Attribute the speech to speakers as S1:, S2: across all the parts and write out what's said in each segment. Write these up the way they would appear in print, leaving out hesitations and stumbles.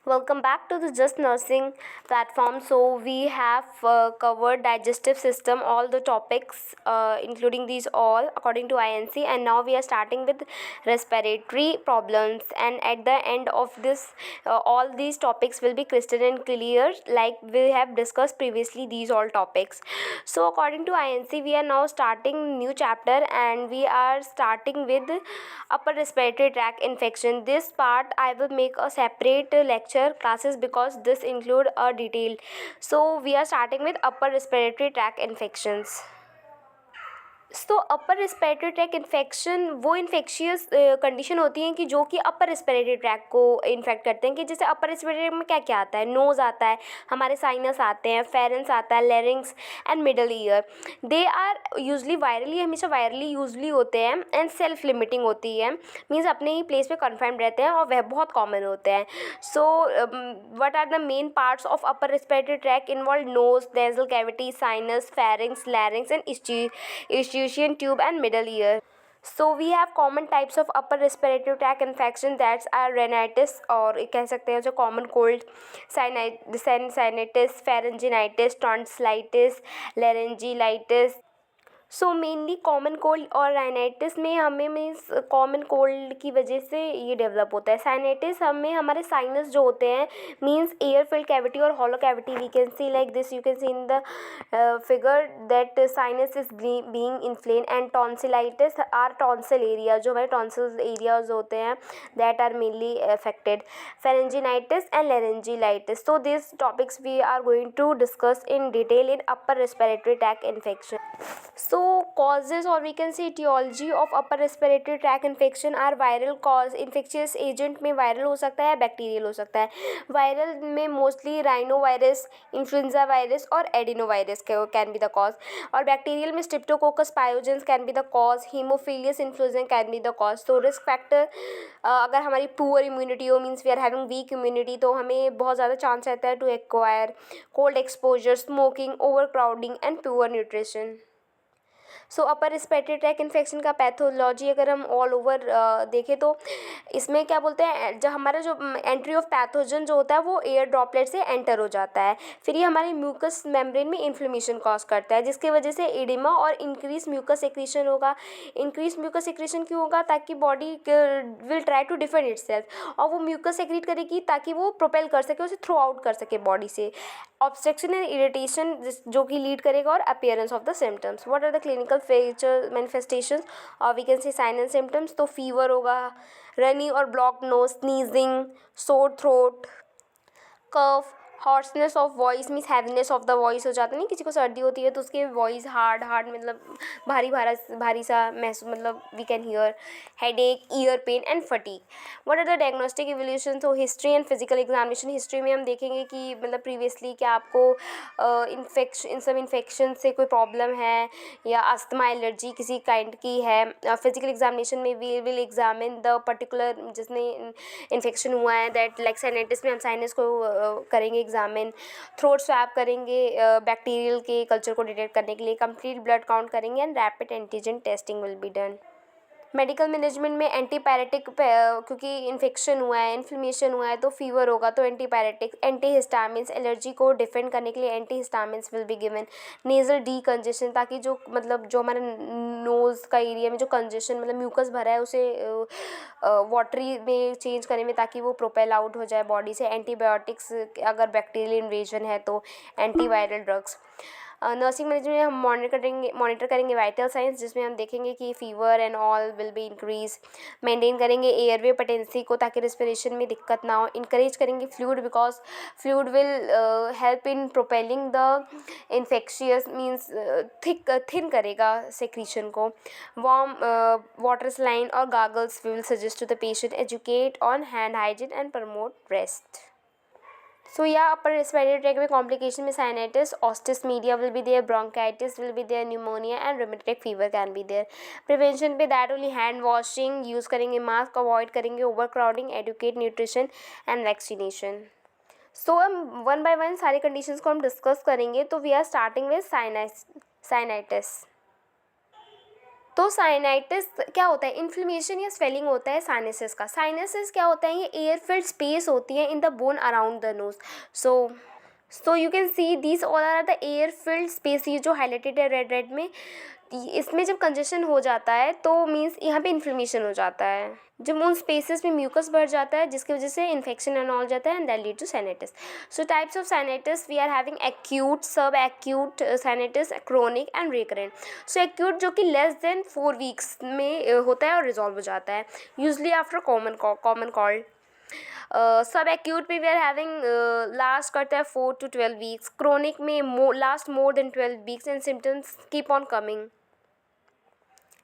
S1: Welcome back to the Just Nursing platform. So we have covered digestive system, all the topics, including these all according to INC, and now we are starting with respiratory problems. And at the end of this, all these topics will be crystal and clear, like we have discussed previously. These all topics. So according to INC, we are now starting new chapter, and we are starting with upper respiratory tract infection. This part I will make a separate lecture classes because this include a detail. So we are starting with upper respiratory tract infections. Upper respiratory tract infection वो infectious condition होती हैं कि जो कि अपर respiratory track को infect करते हैं, कि जैसे अपर रिस्पिरेटरी में क्या क्या आता है, नोज़ आता है, हमारे साइनस आते हैं, फेरेंस आता है, larynx and middle ear. They are usually virally, हमेशा वायरली यूजली होते हैं, एंड सेल्फ लिमिटिंग होती है, मीन्स अपने ही प्लेस पे कन्फाइंड रहते हैं और वह बहुत कॉमन होते हैं. So what are the main parts of upper respiratory tract involve nose, nasal cavity, sinus, pharynx, larynx and Eustachian tube and middle ear. So we have common types of upper respiratory tract infection, that's are rhinitis और कह सकते हैं जो common cold, sinusitis, pharyngitis, tonsillitis, laryngitis. So mainly common cold और rhinitis में हमें means common cold की वजह से ये डेवलप होता है. साइनाइटिस हमें हमारे साइनस जो होते हैं, मीन्स एयर फिल्ड कैविटी और hollow cavity. We can see like this, you can see in the figure that sinus is being inflamed, and tonsillitis are tonsil area, जो हमारे टॉन्सिल एरियाज होते हैं that are mainly affected. Pharyngitis and laryngitis. So this topics we are going to discuss in detail in upper respiratory tract infection. So causes or we can say etiology of upper respiratory tract infection are viral cause. infectious agent में viral हो सकता है, bacterial हो सकता है. Viral में mostly rhinovirus, influenza virus और adenovirus can be the cause, और बैक्टीरियल में streptococcus pyogenes can be the cause, haemophilus influenza can be the cause. तो रिस्क फैक्टर, अगर हमारी पुअर इम्यूनिटी हो, means we are having weak immunity, तो हमें बहुत ज़्यादा चांस रहता है to acquire cold exposure, smoking, over crowding and poor nutrition. So upper respiratory tract infection का पैथोलॉजी अगर हम ऑल ओवर देखें तो इसमें क्या बोलते हैं, जब हमारा जो एंट्री ऑफ पैथोजन जो होता है वो एयर ड्रॉपलेट से एंटर हो जाता है, फिर ये हमारे म्यूकस मेम्ब्रेन में इन्फ्लेमेशन कॉज करता है, जिसकी वजह से एडिमा और इंक्रीज म्यूकस सेक्रेशन होगा. इंक्रीज म्यूकस सेक्रेशन क्यों होगा? ताकि body will try to defend itself, और वो म्यूकस सेक्रेट करेगी ताकि वो प्रोपेल कर सके, उसे थ्रो आउट कर सके बॉडी से. ऑब्स्ट्रक्शन एंड इरिटेशन जो कि लीड करेगा, और appearance of the symptoms. What are the clinical feature manifestations, और we can say sign and symptoms. तो फीवर होगा, रनी और blocked nose, sneezing, sore throat, cough, hoarseness of voice means heaviness of the voice हो जाता है. नहीं, किसी को सर्दी होती है तो उसके वॉइस हार्ड हार्ड मतलब भारी सा महसूस, मतलब we can hear. Headache, ear pain and fatigue. What are the diagnostic evaluation. तो history and physical examination. History में हम देखेंगे कि मतलब प्रीवियसली क्या आपको इन सब इन्फेक्शन से कोई प्रॉब्लम है, या अस्थमा, एलर्जी किसी काइंड की है. फिजिकल एग्जामिनेशन में we will examine the particular जिसने इन्फेक्शन हुआ है, दैट लाइक साइनाइटिस में हम साइनस को करेंगे एग्जामिन. थ्रोट स्वैप करेंगे बैक्टीरियल के कल्चर को डिटेक्ट करने के लिए. कंप्लीट ब्लड काउंट करेंगे, and rapid antigen testing will be done. Medical management में एंटीपायरेटिक, क्योंकि इन्फेक्शन हुआ है, इन्फ्लेमेशन हुआ है, तो फीवर होगा तो एंटीपायरेटिक. एंटीहिस्टामिन्स, एलर्जी को डिफेंड करने के लिए antihistamines will be given. Nasal decongestion, ताकि जो मतलब जो हमारे नोज़ का एरिया में जो कंजेशन मतलब म्यूकस भरा है उसे वाटरी में चेंज करने में, ताकि वो प्रोपेल आउट हो जाए बॉडी से. एंटीबायोटिक्स अगर बैक्टीरियल इन्वेजन है तो. Antiviral drugs. नर्सिंग मैनेजमेंट हम मॉनिटर करेंगे वाइटल साइंस, जिसमें हम देखेंगे कि fever and all will be increase. Maintain करेंगे एयरवे पेटेंसी को, ताकि रेस्पिरेशन में दिक्कत ना हो. इंकरेज करेंगे fluid, because fluid will help in propelling the infectious means thin करेगा सेक्रीशन को. वार्म वाटर सलाइन और gargles we will suggest to the patient. Educate on hand hygiene and promote rest. So yeah, upper respiratory tract में complication में sinusitis, ostis media will be there, bronchitis will be there, pneumonia and rheumatic fever can be there. Prevention पे that only hand washing, use करेंगे mask, avoid करेंगे overcrowding, educate nutrition and vaccination. So हम one by one सारी conditions को हम discuss करेंगे. तो we are starting with sinusitis. तो साइनाइटिस क्या होता है, इन्फ्लेमेशन या स्वेलिंग होता है साइनसिस का। साइनसिस क्या होता है, ये एयर फिल्ड स्पेस होती है in the bone around the nose. So you can see these all are the air filled space, ये जो हाईलाइटेड है रेड रेड में, इसमें जब कंजेशन हो जाता है तो मीन्स यहाँ पे इन्फ्लेमेशन हो जाता है, जब उन स्पेसेस में म्यूकस बढ़ जाता है जिसकी वजह से इन्फेक्शन एंड ऑल जाता है, and that lead to sinusitis. So types of sinusitis we are having acute, sub acute sinusitis, chronic and recurrent. So acute जो कि लेस देन 4 वीक्स में होता है और रिजॉल्व हो जाता है, usually after common cold. Subacute में वी आर हैविंग लास्ट करता है 4 to 12 वीक्स, क्रोनिक में last more than 12 weeks and symptoms keep on coming,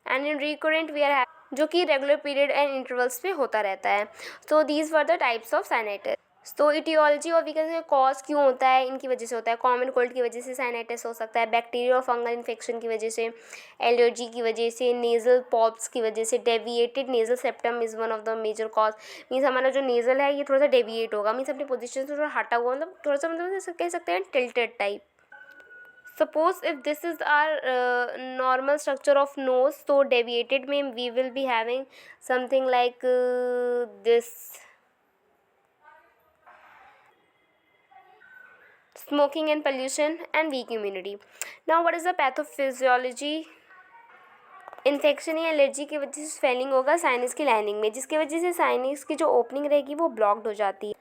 S1: and in recurrent we are जो कि रेगुलर पीरियड एंड इंटरवल्स पे होता रहता है। So these were the types of sinusitis. तो इटियोलॉजी और वी कैन से कॉज क्यों होता है, इनकी वजह से होता है। कॉमन कोल्ड की वजह से साइनाइटिस हो सकता है, बैक्टीरिया और फंगल इन्फेक्शन की वजह से, एलर्जी की वजह से, नेज़ल पॉप्स की वजह से। Deviated nasal septum is one of the major cause, means हमारा जो नेज़ल है ये थोड़ा सा डेविएट होगा, मीन्स अपनी पोजिशन से थोड़ा हटा हुआ, मतलब थोड़ा सा, मतलब कह सकते हैं tilted type. Suppose if this is our normal structure of nose, so deviated में we will be having something like this. Smoking and pollution and weak immunity. Now what is the pathophysiology? Infection या allergy की वजह से swelling होगा sinus की lining में, जिसकी वजह से साइनस की जो ओपनिंग रहेगी वो ब्लॉक्ड हो जाती है,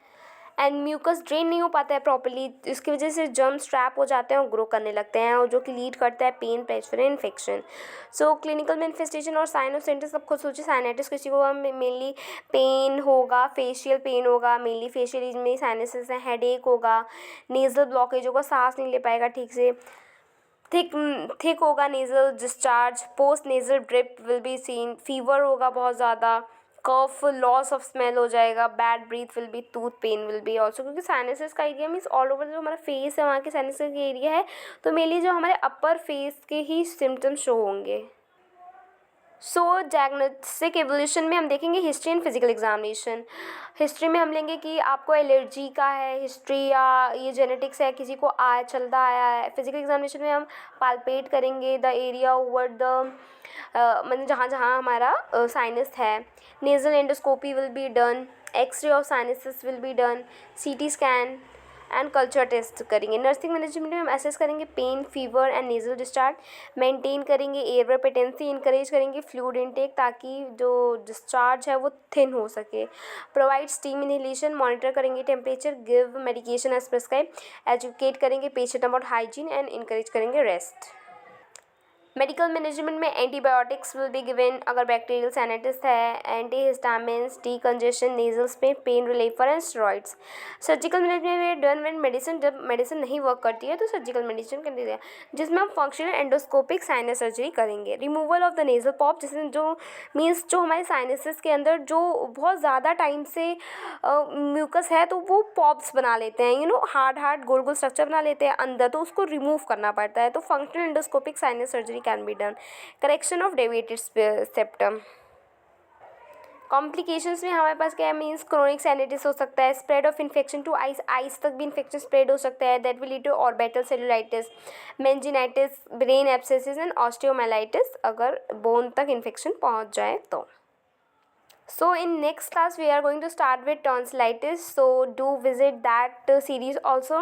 S1: एंड म्यूकस ड्रेन नहीं हो पाता है प्रॉपर्ली, इसकी वजह से जर्म्स ट्रैप हो जाते हैं और ग्रो करने लगते हैं, और जो कि लीड करता है pain, pressure, infection. So clinical manifestation और साइन ऑफ सिम्टम्स, सब खुद सोचिए। साइनाइटिस किसी को मेनली पेन होगा, फेशियल पेन होगा, मेनली फेशियल में साइनसिस है, हेडेक होगा, नेजल ब्लॉकेज होगा, सांस नहीं ले पाएगा ठीक से, थिक होगा nasal discharge, post nasal drip will be seen, fever होगा बहुत ज़्यादा, कफ, लॉस ऑफ स्मेल हो जाएगा, bad breath will be, tooth pain will B also, क्योंकि साइनसिस का एरिया मीन्स ऑल ओवर जो हमारा फेस है वहाँ के साइनसिस का एरिया है, तो मेनली जो हमारे अपर फेस के ही सिम्टम्स शो होंगे। सो डायग्नोस्टिक एवोल्यूशन में हम देखेंगे history and physical examination. History में हम लेंगे कि आपको एलर्जी का है हिस्ट्री, या ये जेनेटिक्स है, किसी को चलता आया है। फिजिकल एग्जामिनेशन में हम पालपेट करेंगे द एरिया ओवर द मतलब जहाँ जहाँ हमारा साइनस है। Nasal endoscopy will be done, X ray of sinuses will be done, CT scan and culture test करेंगे। नर्सिंग मैनेजमेंट में हम असेस करेंगे pain, fever and nasal discharge, maintain करेंगे एयरवे पेटेंसी, इंकरेज करेंगे फ्लूइड इनटेक ताकि जो discharge है वो थिन हो सके, प्रोवाइड स्टीम इनहेलेशन, मॉनिटर करेंगे temperature, give medication as prescribe, educate करेंगे patient about hygiene and encourage करेंगे रेस्ट। मेडिकल मैनेजमेंट में एंटीबायोटिक्स विल बी गिवन अगर बैक्टीरियल साइनाइटिस है, antihistamines, decongestion, nasal spray, pain रिलीफर and steroids. Surgical management done when medicine, जब medicine नहीं work करती है तो सर्जिकल मेडिसिन कर दिया, जिसमें हम फंक्शनल एंडोस्कोपिक साइनस सर्जरी करेंगे। रिमूवल ऑफ द नेजल पॉप, जिसमें जो मीन्स जो हमारे साइनसिस के अंदर जो बहुत ज़्यादा टाइम से म्यूकस है तो वो पॉप्स बना लेते हैं, हार्ड गोल गोल स्ट्रक्चर बना लेते हैं अंदर, तो उसको रिमूव करना पड़ता है, तो functional endoscopic sinus surgery can be done. Correction of deviated septum. Complications में हमारे पास क्या है, मीन्स क्रोनिक साइनाइटिस हो सकता है, spread of infection to eyes तक भी इन्फेक्शन स्प्रेड हो सकता है, that will lead to orbital cellulitis, meningitis, brain abscess and osteomyelitis अगर बोन तक इन्फेक्शन पहुंच जाए तो। So in next class we are going to start with tonsillitis, so do visit that series also,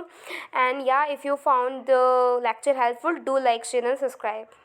S1: and yeah, if you found the lecture helpful, do like, share and subscribe.